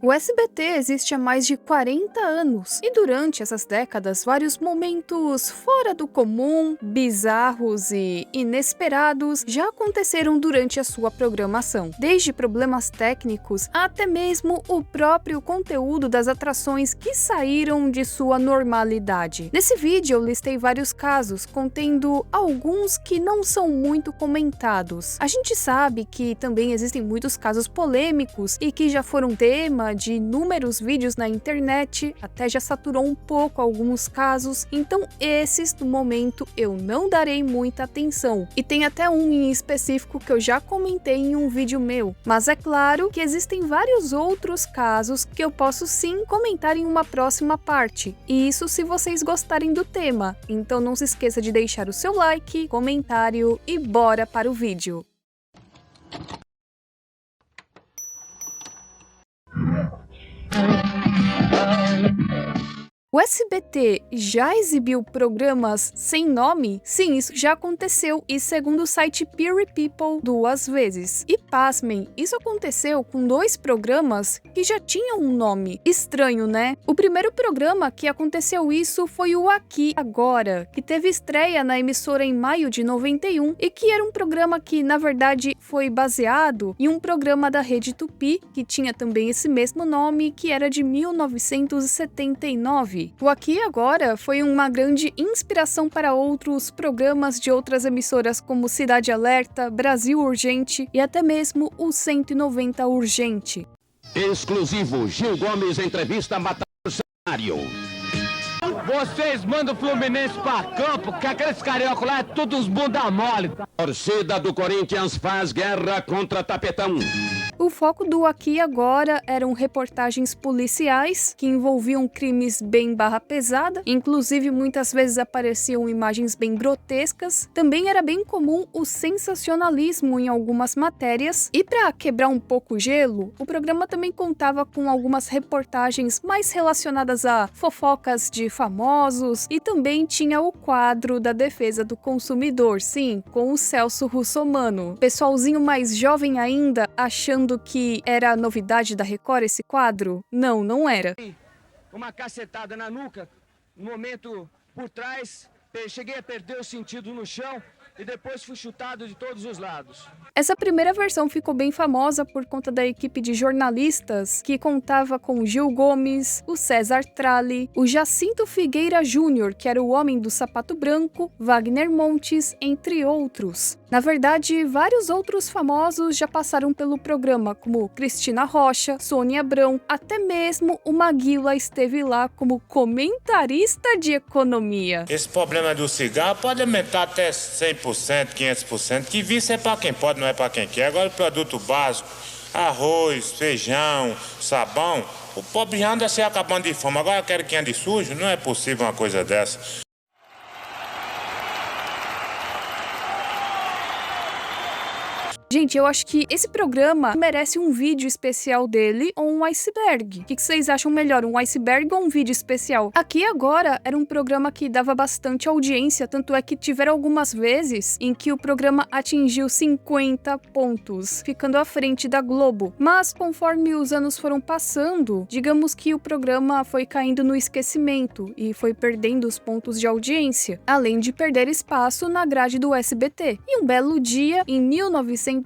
O SBT existe há mais de 40 anos e durante essas décadas vários momentos fora do comum, bizarros e inesperados já aconteceram durante a sua programação. Desde problemas técnicos até mesmo o próprio conteúdo das atrações que saíram de sua normalidade. Nesse vídeo eu listei vários casos, contendo alguns que não são muito comentados. A gente sabe que também existem muitos casos polêmicos e que já foram tema de inúmeros vídeos na internet, até já saturou um pouco alguns casos, então esses no momento eu não darei muita atenção. E tem até um em específico que eu já comentei em um vídeo meu, mas é claro que existem vários outros casos que eu posso sim comentar em uma próxima parte, e isso se vocês gostarem do tema. Então não se esqueça de deixar o seu like, comentário e bora para o vídeo. O SBT já exibiu programas sem nome? Sim, isso já aconteceu e segundo o site Peary People, 2 vezes. E pasmem, isso aconteceu com 2 programas que já tinham um nome. Estranho, né? O primeiro programa que aconteceu isso foi o Aqui Agora, que teve estreia na emissora em maio de 91 e que era um programa que, na verdade, foi baseado em um programa da Rede Tupi, que tinha também esse mesmo nome, que era de 1979. O Aqui Agora foi uma grande inspiração para outros programas de outras emissoras como Cidade Alerta, Brasil Urgente e até mesmo o 190 Urgente. Exclusivo, Gil Gomes entrevista matando o cenário. Vocês mandam o Fluminense pra campo, que aqueles cariocas lá é todos bunda mole. Torcida do Corinthians faz guerra contra Tapetão. O foco do Aqui Agora eram reportagens policiais que envolviam crimes bem barra pesada, inclusive muitas vezes apareciam imagens bem grotescas. Também era bem comum o sensacionalismo em algumas matérias, e para quebrar um pouco o gelo, o programa também contava com algumas reportagens mais relacionadas a fofocas de famosos, e também tinha o quadro da defesa do consumidor, sim, com o Celso Russomano. Pessoalzinho mais jovem ainda, achando que era a novidade da Record esse quadro? Não, não era. Uma cacetada na nuca, no momento por trás, cheguei a perder o sentido no chão e depois fui chutado de todos os lados. Essa primeira versão ficou bem famosa por conta da equipe de jornalistas que contava com Gil Gomes, o César Tralli, o Jacinto Figueira Júnior, que era o homem do sapato branco, Wagner Montes, entre outros. Na verdade, vários outros famosos já passaram pelo programa, como Cristina Rocha, Sônia Abrão, até mesmo o Maguila esteve lá como comentarista de economia. Esse problema do cigarro pode aumentar até 100%, 500%, que vício é para quem pode, não é para quem quer. Agora o produto básico, arroz, feijão, sabão, o pobre anda se acabando de fome. Agora quero que ande sujo, não é possível uma coisa dessa. Gente, eu acho que esse programa merece um vídeo especial dele ou um iceberg. O que vocês acham melhor, um iceberg ou um vídeo especial? Aqui Agora era um programa que dava bastante audiência, tanto é que tiveram algumas vezes em que o programa atingiu 50 pontos, ficando à frente da Globo. Mas conforme os anos foram passando, digamos que o programa foi caindo no esquecimento e foi perdendo os pontos de audiência, além de perder espaço na grade do SBT. E um belo dia, em 1996,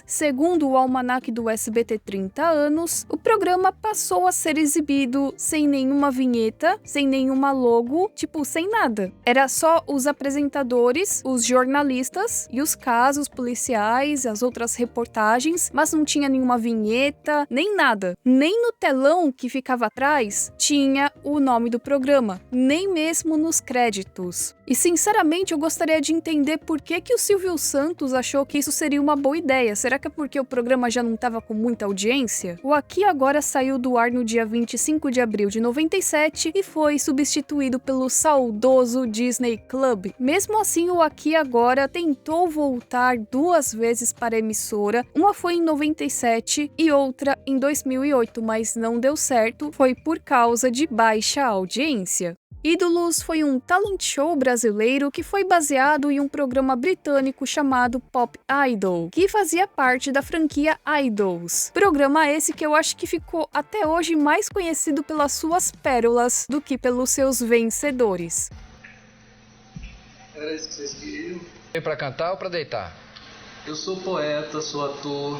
segundo o almanaque do SBT 30 anos, o programa passou a ser exibido sem nenhuma vinheta, sem nenhuma logo, tipo, sem nada. Era só os apresentadores, os jornalistas e os casos policiais, as outras reportagens, mas não tinha nenhuma vinheta, nem nada. Nem no telão que ficava atrás tinha o nome do programa, nem mesmo nos créditos. E sinceramente eu gostaria de entender por que o Silvio Santos achou que isso seria uma boa ideia. Será que é porque o programa já não estava com muita audiência? O Aqui Agora saiu do ar no dia 25 de abril de 97 e foi substituído pelo saudoso Disney Club. Mesmo assim, o Aqui Agora tentou voltar 2 vezes para a emissora. Uma foi em 97 e outra em 2008, mas não deu certo. Foi por causa de baixa audiência. Ídolos foi um talent show brasileiro que foi baseado em um programa britânico chamado Pop Idol, que fazia parte da franquia Idols. Programa esse que eu acho que ficou até hoje mais conhecido pelas suas pérolas do que pelos seus vencedores. Era isso que vocês queriam? Veio pra cantar ou pra deitar? Eu sou poeta, sou ator.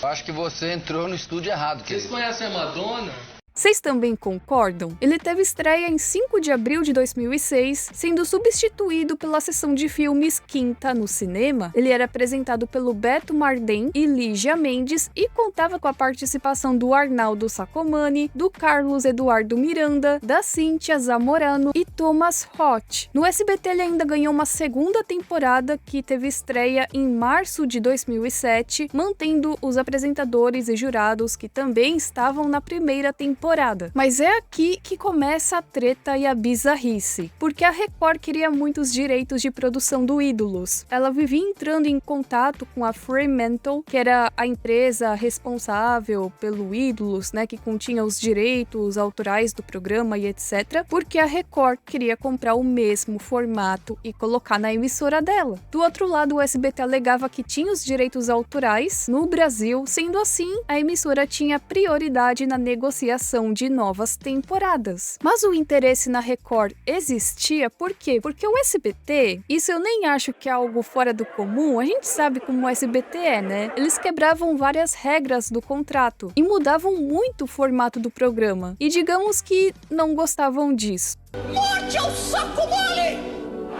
Eu acho que você entrou no estúdio errado, querido. Vocês conhecem a Madonna? Vocês também concordam? Ele teve estreia em 5 de abril de 2006, sendo substituído pela sessão de filmes Quinta no Cinema. Ele era apresentado pelo Beto Marden e Lígia Mendes e contava com a participação do Arnaldo Sacomani, do Carlos Eduardo Miranda, da Cíntia Zamorano e Thomas Roth. No SBT ele ainda ganhou uma segunda temporada que teve estreia em março de 2007, mantendo os apresentadores e jurados que também estavam na primeira temporada. Mas é aqui que começa a treta e a bizarrice, porque a Record queria muitos direitos de produção do Ídolos. Ela vivia entrando em contato com a Fremantle, que era a empresa responsável pelo Ídolos, né, que continha os direitos autorais do programa e etc, porque a Record queria comprar o mesmo formato e colocar na emissora dela. Do outro lado, o SBT alegava que tinha os direitos autorais no Brasil, sendo assim, a emissora tinha prioridade na negociação de novas temporadas. Mas o interesse na Record existia por quê? Porque o SBT, isso eu nem acho que é algo fora do comum, a gente sabe como o SBT é, né? Eles quebravam várias regras do contrato e mudavam muito o formato do programa. E digamos que não gostavam disso. Morte ao saco mole!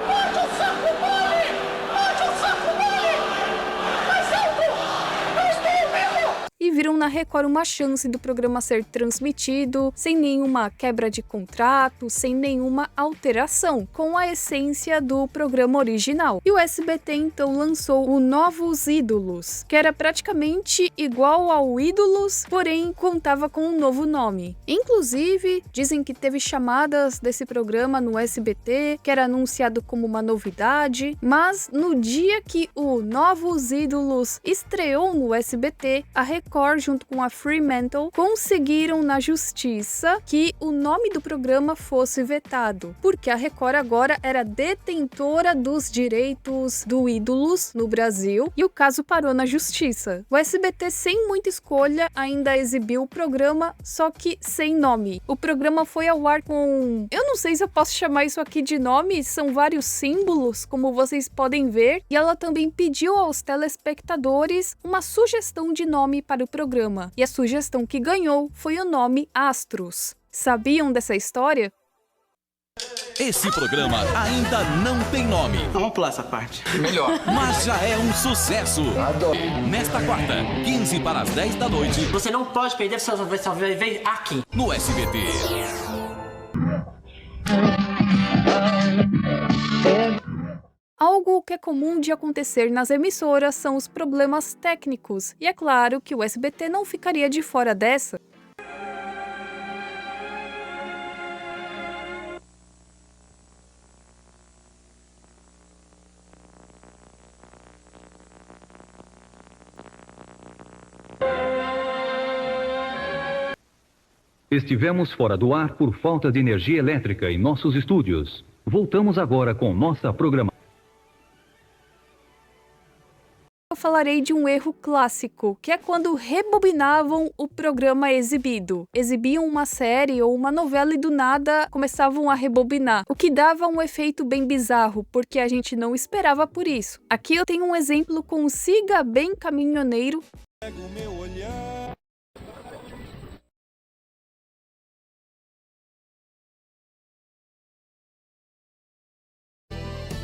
Morte ao saco mole! Morte ao saco mole! Mais alto! Eu estou ouvindo! E viram na Record uma chance do programa ser transmitido sem nenhuma quebra de contrato, sem nenhuma alteração, com a essência do programa original. E o SBT então lançou o Novos Ídolos, que era praticamente igual ao Ídolos, porém contava com um novo nome. Inclusive, dizem que teve chamadas desse programa no SBT, que era anunciado como uma novidade, mas no dia que o Novos Ídolos estreou no SBT, a Record, junto com a Fremantle, conseguiram na justiça que o nome do programa fosse vetado, porque a Record agora era detentora dos direitos do Ídolos no Brasil e o caso parou na justiça. O SBT, sem muita escolha, ainda exibiu o programa, só que sem nome. O programa foi ao ar com... eu não sei se eu posso chamar isso aqui de nome, são vários símbolos, como vocês podem ver, e ela também pediu aos telespectadores uma sugestão de nome para o programa, e a sugestão que ganhou foi o nome Astros. Sabiam dessa história? Esse programa ainda não tem nome. Vamos pular essa parte. Melhor. Mas já é um sucesso. Adoro. Nesta quarta, 15 para as 10 da noite, Você não pode perder sua vez aqui. no SBT. Algo que é comum de acontecer nas emissoras são os problemas técnicos, e é claro que o SBT não ficaria de fora dessa. Estivemos fora do ar por falta de energia elétrica em nossos estúdios. Voltamos agora com nossa programação. Eu falarei de um erro clássico, que é quando rebobinavam o programa exibido. Exibiam uma série ou uma novela e do nada começavam a rebobinar, o que dava um efeito bem bizarro, porque a gente não esperava por isso. Aqui eu tenho um exemplo com o Siga Bem Caminhoneiro. Pega o meu olhar.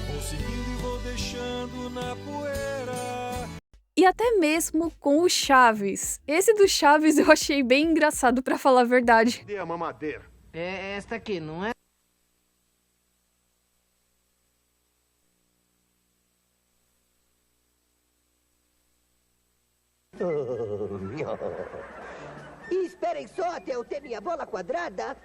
Vou seguindo e vou deixando na poeira. E até mesmo com o Chaves. Esse do Chaves eu achei bem engraçado, pra falar a verdade. Dê a mamadeira. É esta aqui, não é? E esperem só até eu ter minha bola quadrada.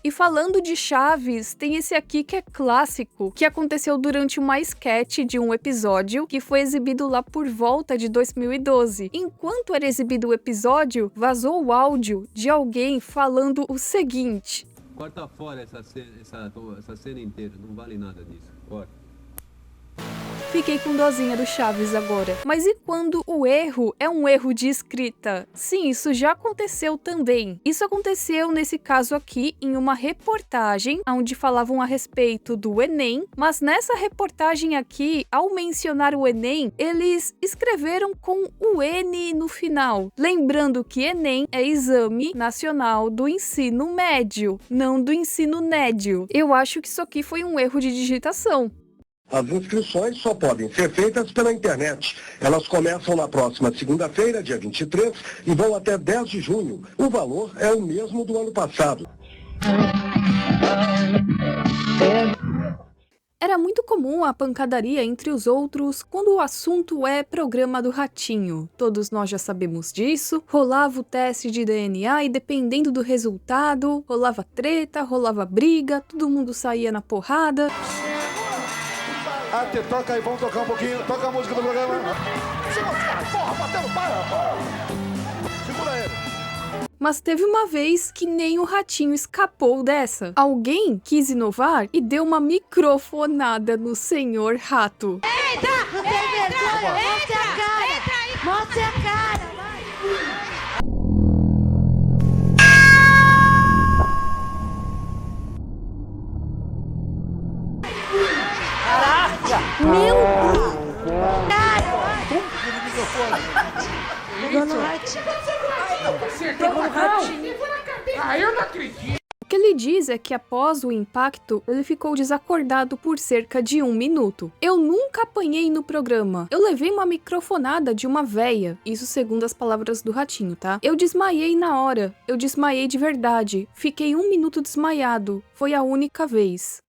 E falando de Chaves, tem esse aqui que é clássico, que aconteceu durante uma sketch de um episódio que foi exibido lá por volta de 2012. Enquanto era exibido o episódio, vazou o áudio de alguém falando o seguinte: Corta fora essa cena inteira, não vale nada disso. Corta. Fiquei com dozinha do Chaves agora. Mas e quando o erro é um erro de escrita? Sim, isso já aconteceu também. Isso aconteceu nesse caso aqui em uma reportagem onde falavam a respeito do Enem, mas nessa reportagem aqui, ao mencionar o Enem, eles escreveram com o N no final. Lembrando que Enem é Exame Nacional do Ensino Médio, não do ensino médio. Eu acho que isso aqui foi um erro de digitação. As inscrições só podem ser feitas pela internet. Elas começam na próxima segunda-feira, dia 23, e vão até 10 de junho. O valor é o mesmo do ano passado. Era muito comum a pancadaria entre os outros quando o assunto é programa do Ratinho. Todos nós já sabemos disso. Rolava o teste de DNA e dependendo do resultado, rolava treta, rolava briga, todo mundo saía na porrada. Toca aí, vamos tocar um pouquinho. Toca a música do programa. Porra, batendo para. Segura ele. Mas teve uma vez que nem o Ratinho escapou dessa. Alguém quis inovar e deu uma microfonada no senhor Rato. Eita! Mostre a cara! Mostre a cara! Meu Deus! Pegou no ratinho. Pegou no ratinho. Eu não acredito. O que ele diz é que após o impacto, ele ficou desacordado por cerca de 1 minuto. Eu nunca apanhei no programa. Eu levei uma microfonada de uma véia. Isso segundo as palavras do Ratinho, tá? Eu desmaiei na hora. Eu desmaiei de verdade. Fiquei 1 minuto desmaiado. Foi a única vez.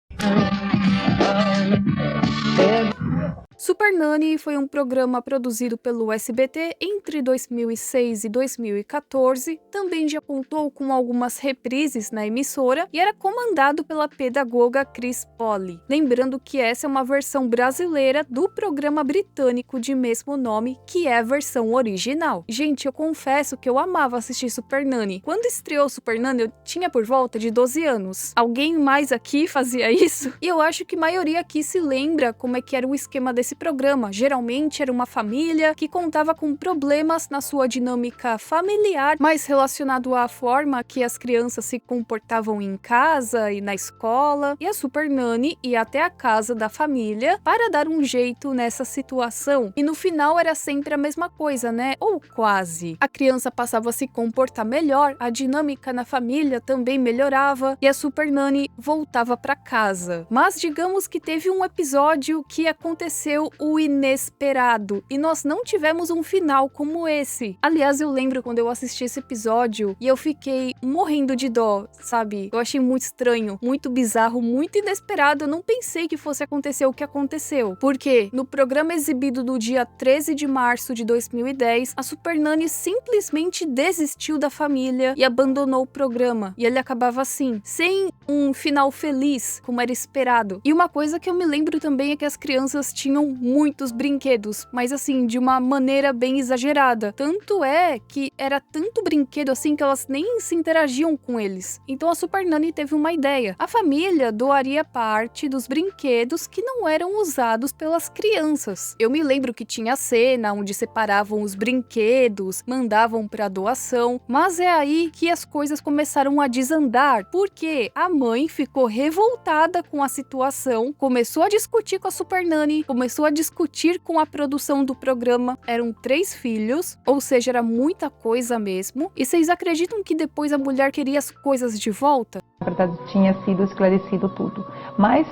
Super Nani foi um programa produzido pelo SBT entre 2006 e 2014, também já contou com algumas reprises na emissora e era comandado pela pedagoga Cris Polly. Lembrando que essa é uma versão brasileira do programa britânico de mesmo nome, que é a versão original. Gente, eu confesso que eu amava assistir Super Nani. Quando estreou Super Nani, eu tinha por volta de 12 anos. Alguém mais aqui fazia isso? E eu acho que a maioria aqui se lembra como é que era o esquema desse programa. Geralmente era uma família que contava com problemas na sua dinâmica familiar, mais relacionado à forma que as crianças se comportavam em casa e na escola, e a Super Nani ia até a casa da família para dar um jeito nessa situação. E no final era sempre a mesma coisa, né? Ou quase. A criança passava a se comportar melhor, a dinâmica na família também melhorava e a Super Nani voltava para casa. Mas digamos que teve um episódio que aconteceu o inesperado e nós não tivemos um final como esse. Aliás, eu lembro quando eu assisti esse episódio e eu fiquei morrendo de dó, sabe? Eu achei muito estranho, muito bizarro, muito inesperado. Eu não pensei que fosse acontecer o que aconteceu. Porque no programa exibido no dia 13 de março de 2010, a Super Nani simplesmente desistiu da família e abandonou o programa. E ele acabava assim, sem um final feliz, como era esperado. E uma coisa que eu me lembro também é que as crianças tinham muitos brinquedos, mas assim, de uma maneira bem exagerada. Tanto é que era tanto brinquedo assim que elas nem se interagiam com eles. Então a Super Nani teve uma ideia. A família doaria parte dos brinquedos que não eram usados pelas crianças. Eu me lembro que tinha a cena onde separavam os brinquedos, mandavam para doação, mas é aí que as coisas começaram a desandar, porque a mãe ficou revoltada com a situação, começou a discutir com a Super Nani, começou a discutir com a produção do programa. Eram 3 filhos, ou seja, era muita coisa mesmo. E vocês acreditam que depois a mulher queria as coisas de volta? Na verdade, tinha sido esclarecido tudo. Mas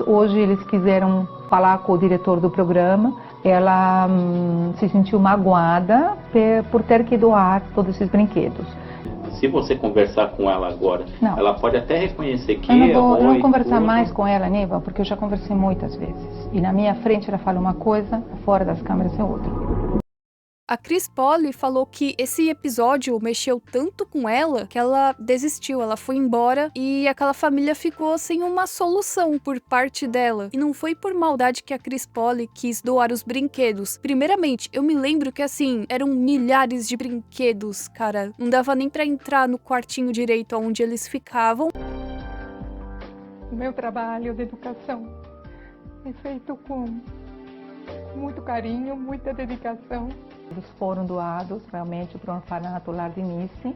hoje eles quiseram falar com o diretor do programa. Ela se sentiu magoada por ter que doar todos esses brinquedos. Se você conversar com ela agora, não. Ela pode até reconhecer que eu não vou conversar mais com ela, Neiva, porque eu já conversei muitas vezes. E na minha frente ela fala uma coisa, fora das câmeras é outra. A Chris Polly falou que esse episódio mexeu tanto com ela que ela desistiu, ela foi embora e aquela família ficou sem uma solução por parte dela. E não foi por maldade que a Chris Polly quis doar os brinquedos. Primeiramente, eu me lembro que assim, eram milhares de brinquedos, cara. Não dava nem pra entrar no quartinho direito onde eles ficavam. O meu trabalho de educação é feito com muito carinho, muita dedicação. Eles foram doados realmente para o orfanato Lar de Nice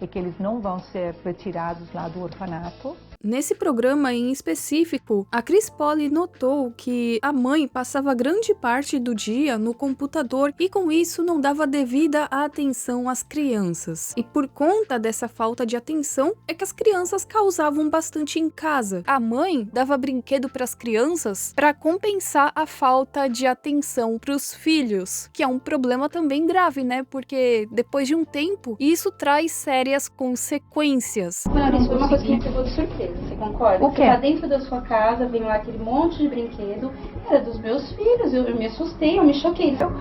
e que eles não vão ser retirados lá do orfanato. Nesse programa em específico, a Chris Polly notou que a mãe passava grande parte do dia no computador e com isso não dava devida atenção às crianças. E por conta dessa falta de atenção é que as crianças causavam bastante em casa. A mãe dava brinquedo para as crianças para compensar a falta de atenção para os filhos, que é um problema também grave, né? Porque depois de um tempo, isso traz sérias consequências. Mano, isso foi uma coisa que me pegou de surpresa. Você concorda? O quê? Você tá dentro da sua casa, vem lá aquele monte de brinquedo, era dos meus filhos, eu me assustei, eu me choquei. Então,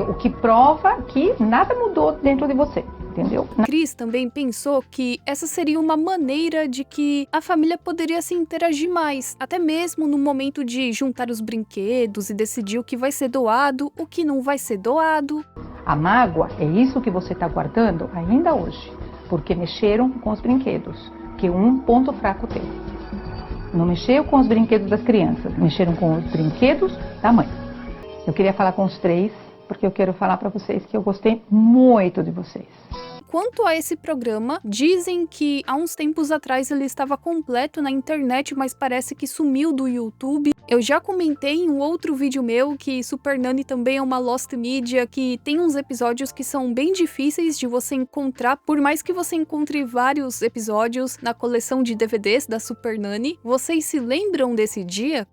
o que prova que nada mudou dentro de você, entendeu? Chris também pensou que essa seria uma maneira de que a família poderia se interagir mais, até mesmo no momento de juntar os brinquedos e decidir o que vai ser doado, o que não vai ser doado. A mágoa é isso que você está guardando ainda hoje, porque mexeram com os brinquedos, que é um ponto fraco teu. Não mexeu com os brinquedos das crianças, mexeram com os brinquedos da mãe. Eu queria falar com os três, porque eu quero falar para vocês que eu gostei muito de vocês. Quanto a esse programa, dizem que há uns tempos atrás ele estava completo na internet, mas parece que sumiu do YouTube. Eu já comentei em um outro vídeo meu que Super Nanny também é uma Lost Media, que tem uns episódios que são bem difíceis de você encontrar, por mais que você encontre vários episódios na coleção de DVDs da Super Nanny. Vocês se lembram desse dia?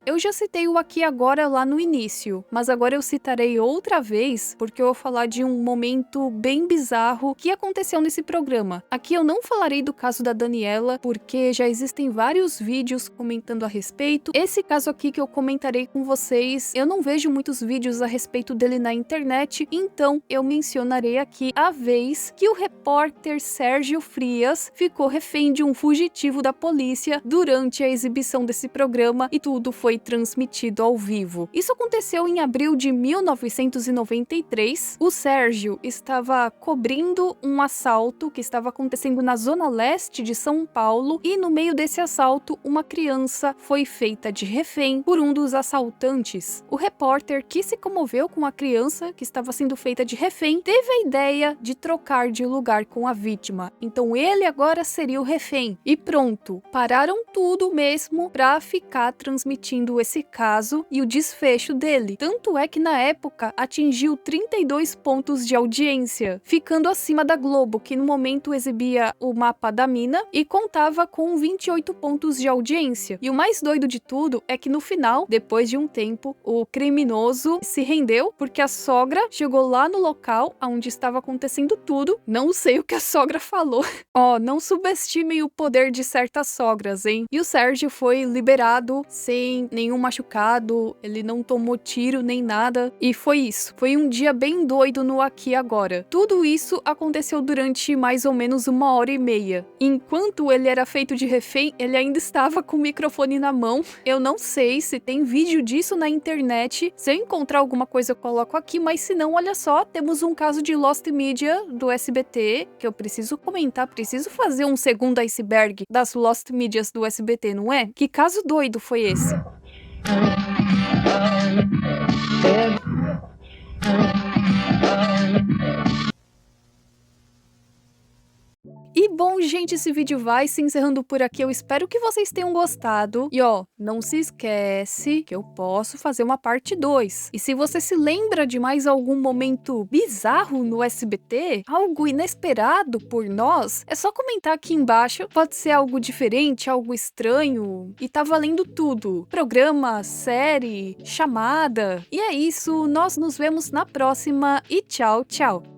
Eu já citei o Aqui Agora lá no início, mas agora eu citarei outra vez porque eu vou falar de um momento bem bizarro que aconteceu nesse programa. Aqui eu não falarei do caso da Daniela, porque já existem vários vídeos comentando a respeito. Esse caso aqui que eu comentarei com vocês, eu não vejo muitos vídeos a respeito dele na internet, então eu mencionarei aqui a vez que o repórter Sérgio Frias ficou refém de um fugitivo da polícia durante a exibição desse programa e tudo foi transmitido ao vivo. Isso aconteceu em abril de 1993. O Sérgio estava cobrindo um assalto que estava acontecendo na zona leste de São Paulo e no meio desse assalto uma criança foi feita de refém por um dos assaltantes. O repórter, que se comoveu com a criança que estava sendo feita de refém, teve a ideia de trocar de lugar com a vítima. Então ele agora seria o refém. E pronto, pararam tudo mesmo para ficar transmitindo esse caso e o desfecho dele. Tanto é que na época atingiu 32 pontos de audiência, ficando acima da Globo, que no momento exibia o mapa da mina e contava com 28 pontos de audiência. E o mais doido de tudo é que no final, depois de um tempo, o criminoso se rendeu porque a sogra chegou lá no local onde estava acontecendo tudo. Não sei o que a sogra falou. Ó, não subestimem o poder de certas sogras, hein? E o Sérgio foi liberado sem nenhum machucado, ele não tomou tiro nem nada, e foi isso. Foi um dia bem doido no Aqui Agora. Tudo isso aconteceu durante mais ou menos 1h30. Enquanto ele era feito de refém, ele ainda estava com o microfone na mão. Eu não sei se tem vídeo disso na internet. Se eu encontrar alguma coisa eu coloco aqui, mas se não, olha só, temos um caso de Lost Media do SBT, que eu preciso comentar, preciso fazer um segundo iceberg das Lost Medias do SBT, não é? Que caso doido foi esse? E bom, gente, esse vídeo vai se encerrando por aqui. Eu espero que vocês tenham gostado. E ó, não se esquece que eu posso fazer uma parte 2. E se você se lembra de mais algum momento bizarro no SBT, algo inesperado por nós, é só comentar aqui embaixo. Pode ser algo diferente, algo estranho. E tá valendo tudo. Programa, série, chamada. E é isso, nós nos vemos na próxima e tchau, tchau.